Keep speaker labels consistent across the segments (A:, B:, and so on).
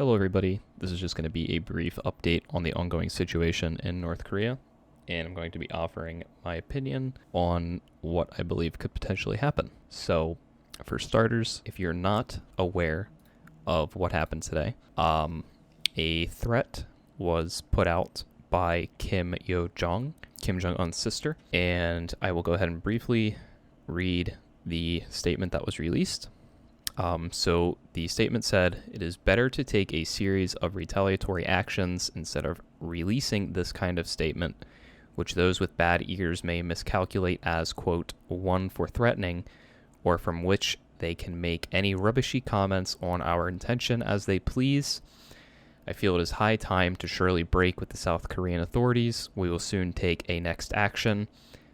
A: Hello, everybody. This is just going to be a brief update on the ongoing situation in North Korea, and I'm going to be offering my opinion on what I believe could potentially happen. So, for starters, if you're not aware of what happened today, a threat was put out by Kim Yo-jong, Kim Jong-un's sister, and I will go ahead and briefly read the statement that was released. So the statement said, "It is better to take a series of retaliatory actions instead of releasing this kind of statement, which those with bad ears may miscalculate as, quote, one for threatening, or from which they can make any rubbishy comments on our intention as they please. I feel it is high time to surely break with the South Korean authorities. We will soon take a next action.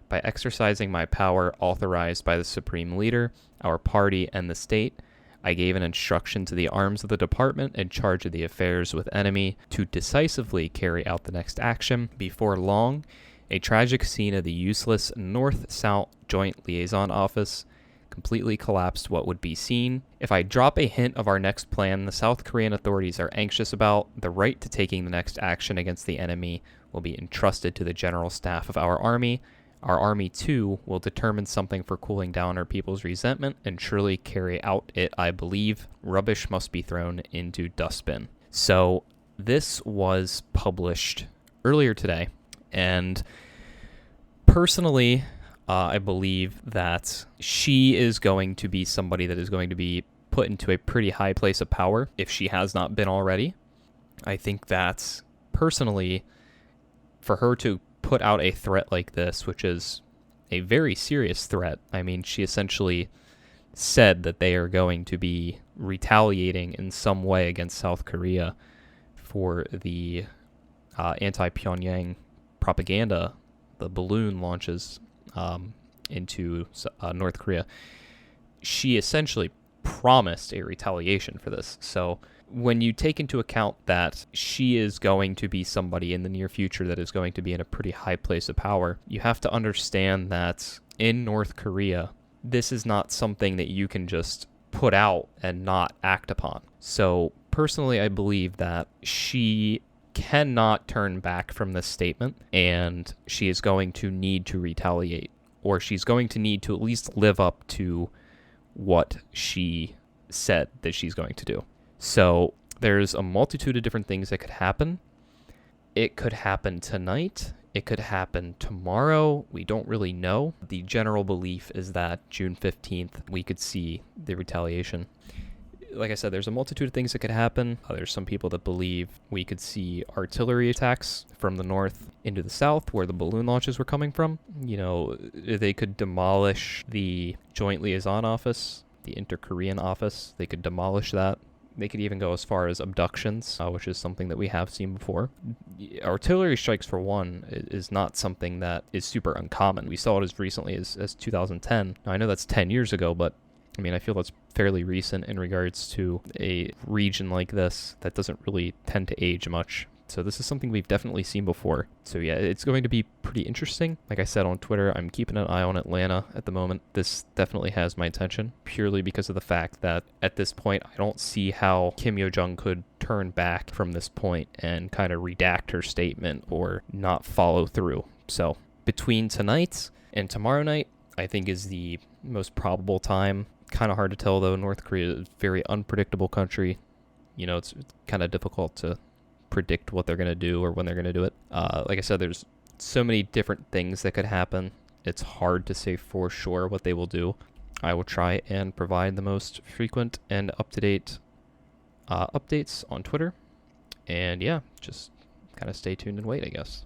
A: By exercising my power authorized by the Supreme Leader, our party, and the state, I gave an instruction to the arms of the department in charge of the affairs with enemy to decisively carry out the next action. Before long, a tragic scene of the useless North-South Joint Liaison Office completely collapsed what would be seen. If I drop a hint of our next plan the South Korean authorities are anxious about, the right to taking the next action against the enemy will be entrusted to the general staff of our army. Our army, too, will determine something for cooling down our people's resentment and surely carry out it, I believe. Rubbish must be thrown into dustbin." So this was published earlier today, and personally, I believe that she is going to be somebody that is going to be put into a pretty high place of power if she has not been already. I think that personally, for her to put out a threat like this, which is a very serious threat. I mean, she essentially said that they are going to be retaliating in some way against South Korea for the anti-Pyongyang propaganda, the balloon launches into North Korea. She essentially promised a retaliation for this. So when you take into account that she is going to be somebody in the near future that is going to be in a pretty high place of power, you have to understand that in North Korea, this is not something that you can just put out and not act upon. So personally, I believe that she cannot turn back from this statement, and she is going to need to retaliate, or she's going to need to at least live up to what she said that she's going to do. So there's a multitude of different things that could happen. It could happen tonight. It could happen tomorrow. We don't really know. The general belief is that June 15th, we could see the retaliation. Like I said, there's a multitude of things that could happen. There's some people that believe we could see artillery attacks from the north into the south where the balloon launches were coming from. You know, they could demolish the Joint Liaison Office, the Inter-Korean office. They could demolish that. They could even go as far as abductions, which is something that we have seen before. Artillery strikes, for one, is not something that is super uncommon. We saw it as recently as 2010. Now, I know that's 10 years ago, but I mean, I feel that's fairly recent in regards to a region like this that doesn't really tend to age much. So this is something we've definitely seen before. So yeah, it's going to be pretty interesting. Like I said on Twitter, I'm keeping an eye on Atlanta at the moment. This definitely has my attention, purely because of the fact that at this point, I don't see how Kim Yo-jong could turn back from this point and kind of redact her statement or not follow through. So between tonight and tomorrow night, I think is the most probable time. Kind of hard to tell, though. North Korea is a very unpredictable country. You know, it's kind of difficult to predict what they're going to do or when they're going to do it. Like I said, there's so many different things that could happen. It's hard to say for sure what they will do. I will try and provide the most frequent and up-to-date updates on Twitter. And yeah, just kind of stay tuned and wait, I guess.